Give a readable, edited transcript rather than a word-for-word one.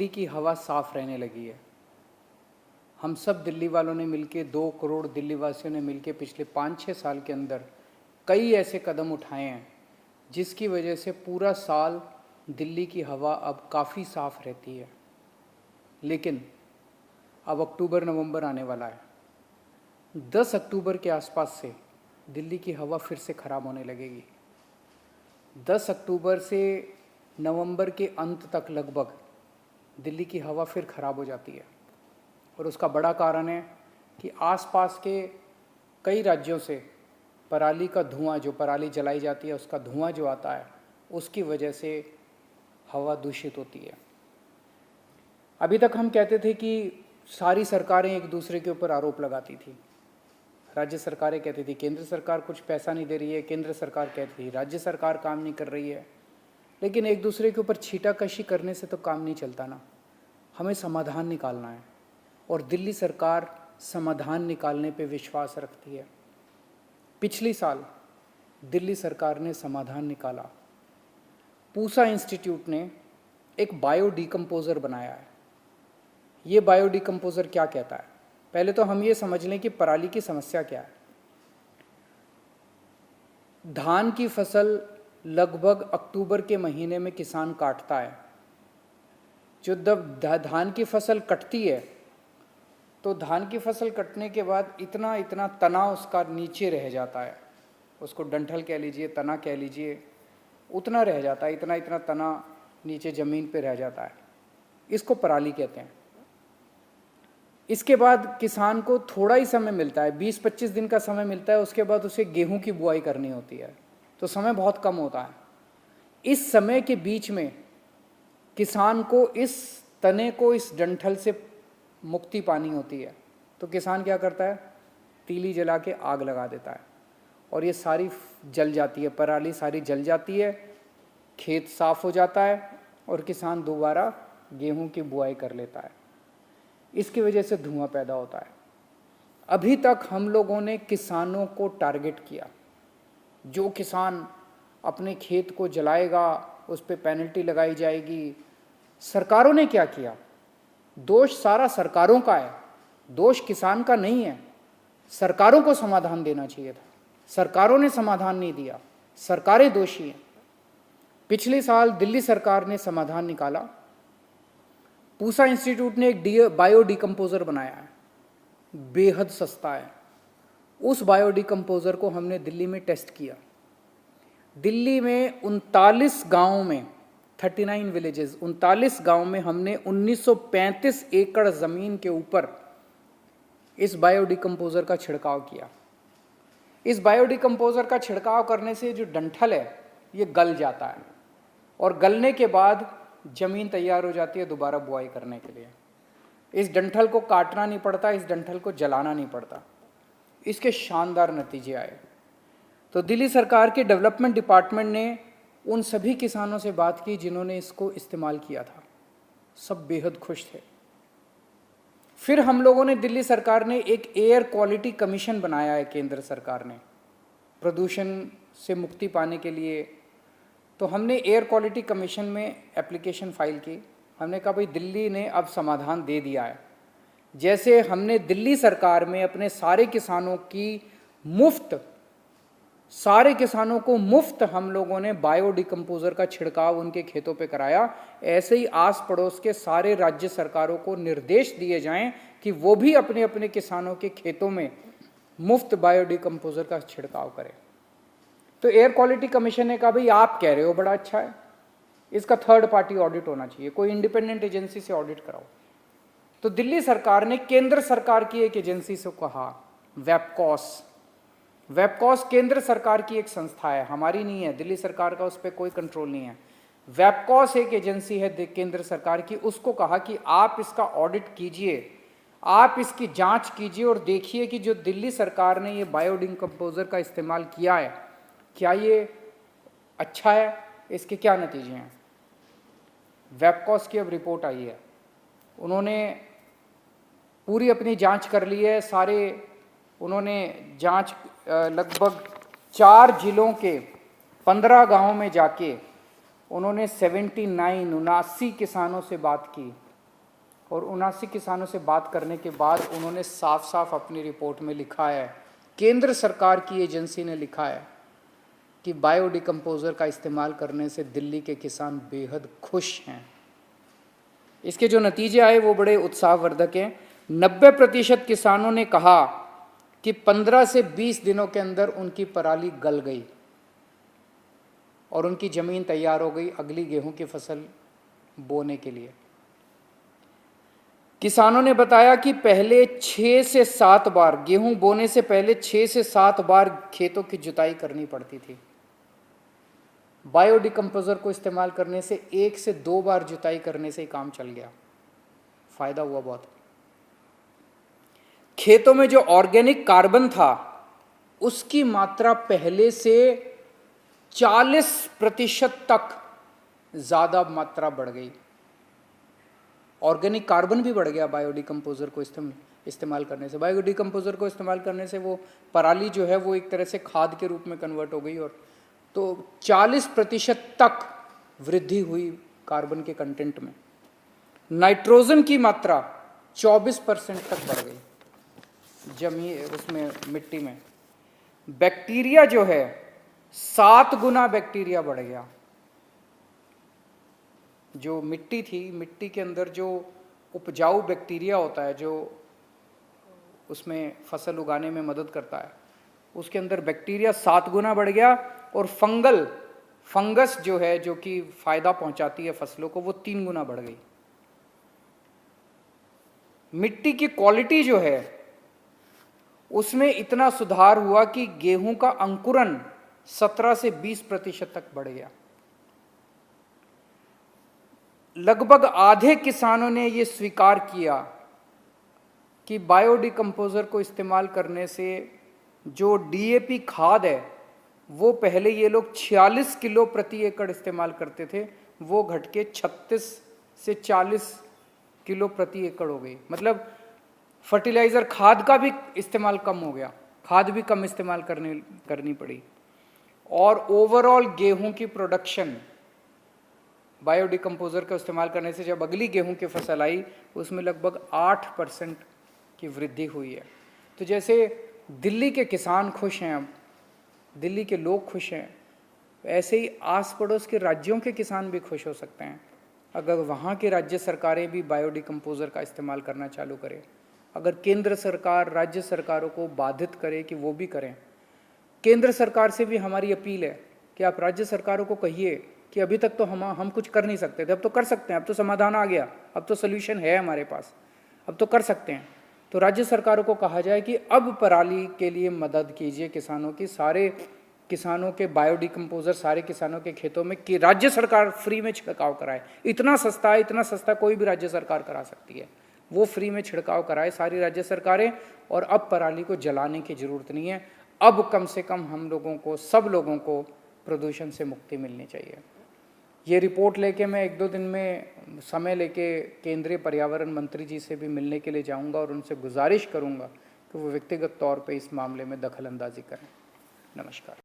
दिल्ली की हवा साफ रहने लगी है। हम सब दिल्ली वालों ने मिलके 2 करोड़ दिल्ली वासियों ने मिलके पिछले 5-6 साल के अंदर कई ऐसे कदम उठाए हैं जिसकी वजह से पूरा साल दिल्ली की हवा अब काफ़ी साफ रहती है। लेकिन अब अक्टूबर नवंबर आने वाला है। 10 अक्टूबर के आसपास से दिल्ली की हवा फिर से ख़राब होने लगेगी। 10 अक्टूबर से नवंबर के अंत तक लगभग दिल्ली की हवा फिर ख़राब हो जाती है और उसका बड़ा कारण है कि आसपास के कई राज्यों से पराली का धुआं, जो पराली जलाई जाती है उसका धुआं जो आता है, उसकी वजह से हवा दूषित होती है। अभी तक हम कहते थे कि सारी सरकारें एक दूसरे के ऊपर आरोप लगाती थी। राज्य सरकारें कहती थी केंद्र सरकार कुछ पैसा नहीं दे रही है, केंद्र सरकार कहती थी राज्य सरकार काम नहीं कर रही है। लेकिन एक दूसरे के ऊपर छीटाकशी करने से तो काम नहीं चलता ना, हमें समाधान निकालना है और दिल्ली सरकार समाधान निकालने पे विश्वास रखती है। पिछली साल दिल्ली सरकार ने समाधान निकाला। पूसा इंस्टीट्यूट ने एक बायो डिकम्पोज़र बनाया है। ये बायो डिकम्पोज़र क्या कहता है? पहले तो हम ये समझ लें कि पराली की समस्या क्या है। धान की फसल लगभग अक्टूबर के महीने में किसान काटता है। जो जब धान की फसल कटती है तो धान की फसल कटने के बाद इतना इतना तना उसका नीचे रह जाता है, उसको डंठल कह लीजिए, तना कह लीजिए, उतना रह जाता है, इतना इतना तना नीचे ज़मीन पे रह जाता है। इसको पराली कहते हैं। इसके बाद किसान को थोड़ा ही समय मिलता है, 20-25 दिन का समय मिलता है। उसके बाद उसे गेहूं की बुआई करनी होती है, तो समय बहुत कम होता है। इस समय के बीच में किसान को इस तने को, इस डंठल से मुक्ति पानी होती है। तो किसान क्या करता है? तीली जला के आग लगा देता है और ये सारी जल जाती है, पराली सारी जल जाती है, खेत साफ हो जाता है और किसान दोबारा गेहूं की बुआई कर लेता है। इसकी वजह से धुआं पैदा होता है। अभी तक हम लोगों ने किसानों को टारगेट किया। जो किसान अपने खेत को जलाएगा उस पर पेनल्टी लगाई जाएगी। सरकारों ने क्या किया? दोष सारा सरकारों का है, दोष किसान का नहीं है। सरकारों को समाधान देना चाहिए था, सरकारों ने समाधान नहीं दिया, सरकारें दोषी हैं। पिछले साल दिल्ली सरकार ने समाधान निकाला। पूसा इंस्टीट्यूट ने एक बायो डिकम्पोज़र बनाया है, बेहद सस्ता है। उस बायो डिकम्पोज़र को हमने दिल्ली में टेस्ट किया। दिल्ली में 39 गांवों में 39 विलेजेस, 39 गांव में हमने 1935 एकड़ ज़मीन के ऊपर इस बायो डिकम्पोज़र का छिड़काव किया। इस बायो डिकम्पोज़र का छिड़काव करने से जो डंठल है ये गल जाता है और गलने के बाद ज़मीन तैयार हो जाती है दोबारा बुआई करने के लिए। इस डंठल को काटना नहीं पड़ता, इस डंठल को जलाना नहीं पड़ता। इसके शानदार नतीजे आए। तो दिल्ली सरकार के डेवलपमेंट डिपार्टमेंट ने उन सभी किसानों से बात की जिन्होंने इसको इस्तेमाल किया था। सब बेहद खुश थे। फिर हम लोगों ने, दिल्ली सरकार ने एक एयर क्वालिटी कमीशन बनाया है केंद्र सरकार ने, प्रदूषण से मुक्ति पाने के लिए। तो हमने एयर क्वालिटी कमीशन में एप्लीकेशन फाइल की। हमने कहा भाई दिल्ली ने अब समाधान दे दिया है। जैसे हमने दिल्ली सरकार में अपने सारे किसानों को मुफ्त हम लोगों ने बायो डिकम्पोज़र का छिड़काव उनके खेतों पे कराया, ऐसे ही आस पड़ोस के सारे राज्य सरकारों को निर्देश दिए जाएं कि वो भी अपने अपने किसानों के खेतों में मुफ्त बायो डिकम्पोज़र का छिड़काव करें। तो एयर क्वालिटी कमीशन ने कहा भाई आप कह रहे हो बड़ा अच्छा है, इसका थर्ड पार्टी ऑडिट होना चाहिए, कोई इंडिपेंडेंट एजेंसी से ऑडिट कराओ। तो दिल्ली सरकार ने केंद्र सरकार की एक एजेंसी से कहा, वेबकॉस केंद्र सरकार की एक संस्था है, हमारी नहीं है, दिल्ली सरकार का उस पर कोई कंट्रोल नहीं है। वेबकॉस एक एजेंसी है केंद्र सरकार की। उसको कहा कि आप इसका ऑडिट कीजिए, आप इसकी जांच कीजिए और देखिए कि जो दिल्ली सरकार ने ये बायो डिकम्पोज़र का इस्तेमाल किया है क्या ये अच्छा है, इसके क्या नतीजे हैं। वेबकॉस की अब रिपोर्ट आई है। उन्होंने पूरी अपनी जांच कर ली है। उन्होंने जांच लगभग 4 जिलों के 15 गांवों में जाके उन्होंने 79 किसानों से बात की और 79 किसानों से बात करने के बाद उन्होंने साफ साफ अपनी रिपोर्ट में लिखा है, केंद्र सरकार की एजेंसी ने लिखा है कि बायोडिकम्पोजर का इस्तेमाल करने से दिल्ली के किसान बेहद खुश हैं। इसके जो नतीजे आए वो बड़े उत्साहवर्धक हैं। 90% किसानों ने कहा कि 15 से 20 दिनों के अंदर उनकी पराली गल गई और उनकी ज़मीन तैयार हो गई अगली गेहूं की फसल बोने के लिए। किसानों ने बताया कि पहले 6 से 7 बार, गेहूं बोने से पहले 6 से 7 बार खेतों की जुताई करनी पड़ती थी। बायोडिकम्पोजर को इस्तेमाल करने से 1 से 2 बार जुताई करने से ही काम चल गया, फायदा हुआ बहुत। खेतों में जो ऑर्गेनिक कार्बन था उसकी मात्रा पहले से 40% तक ज्यादा मात्रा बढ़ गई। ऑर्गेनिक कार्बन भी बढ़ गया बायोडिकम्पोजर को इस्तेमाल करने से। बायोडिकम्पोजर को इस्तेमाल करने से वो पराली जो है वो एक तरह से खाद के रूप में कन्वर्ट हो गई, और तो 40% तक वृद्धि हुई कार्बन के कंटेंट में। नाइट्रोजन की मात्रा 24% तक बढ़ गई उसमें मिट्टी में। बैक्टीरिया जो है 7 गुना बैक्टीरिया बढ़ गया। जो मिट्टी थी, मिट्टी के अंदर जो उपजाऊ बैक्टीरिया होता है जो उसमें फसल उगाने में मदद करता है, उसके अंदर बैक्टीरिया 7 गुना बढ़ गया। और फंगस जो है जो कि फायदा पहुंचाती है फसलों को, वो 3 गुना बढ़ गई। मिट्टी की क्वालिटी जो है उसमें इतना सुधार हुआ कि गेहूं का अंकुरन 17 से 20% तक बढ़ गया। लगभग आधे किसानों ने यह स्वीकार किया कि बायोडिकम्पोजर को इस्तेमाल करने से जो डीएपी खाद है वो पहले ये लोग 46 किलो प्रति एकड़ इस्तेमाल करते थे, वो घट के 36 से 40 किलो प्रति एकड़ हो गई। मतलब फर्टिलाइजर खाद का भी इस्तेमाल कम हो गया, खाद भी कम इस्तेमाल करनी पड़ी। और ओवरऑल गेहूं की प्रोडक्शन बायोडिकम्पोजर का इस्तेमाल करने से जब अगली गेहूं की फसल आई उसमें लगभग 8% की वृद्धि हुई है। तो जैसे दिल्ली के किसान खुश हैं, अब दिल्ली के लोग खुश हैं, ऐसे ही आस पड़ोस के राज्यों के किसान भी खुश हो सकते हैं अगर वहाँ की राज्य सरकारें भी बायोडिकम्पोजर का इस्तेमाल करना चालू करें। अगर केंद्र सरकार राज्य सरकारों को बाधित करे कि वो भी करें। केंद्र सरकार से भी हमारी अपील है कि आप राज्य सरकारों को कहिए कि अभी तक तो हम कुछ कर नहीं सकते थे, अब तो कर सकते हैं, अब तो समाधान आ गया, अब तो सोल्यूशन है हमारे पास, अब तो कर सकते हैं। तो राज्य सरकारों को कहा जाए कि अब पराली के लिए मदद कीजिए किसानों की, सारे किसानों के बायोडिकम्पोजर सारे किसानों के खेतों में कि राज्य सरकार फ्री में छिड़काव कराए। इतना सस्ता कोई भी राज्य सरकार करा सकती है, वो फ्री में छिड़काव कराए सारी राज्य सरकारें। और अब पराली को जलाने की ज़रूरत नहीं है, अब कम से कम हम लोगों को, सब लोगों को प्रदूषण से मुक्ति मिलनी चाहिए। ये रिपोर्ट लेके मैं 1-2 दिन में समय लेके केंद्रीय पर्यावरण मंत्री जी से भी मिलने के लिए जाऊंगा और उनसे गुजारिश करूंगा कि वो व्यक्तिगत तौर पे इस मामले में दखल अंदाजी करें। नमस्कार।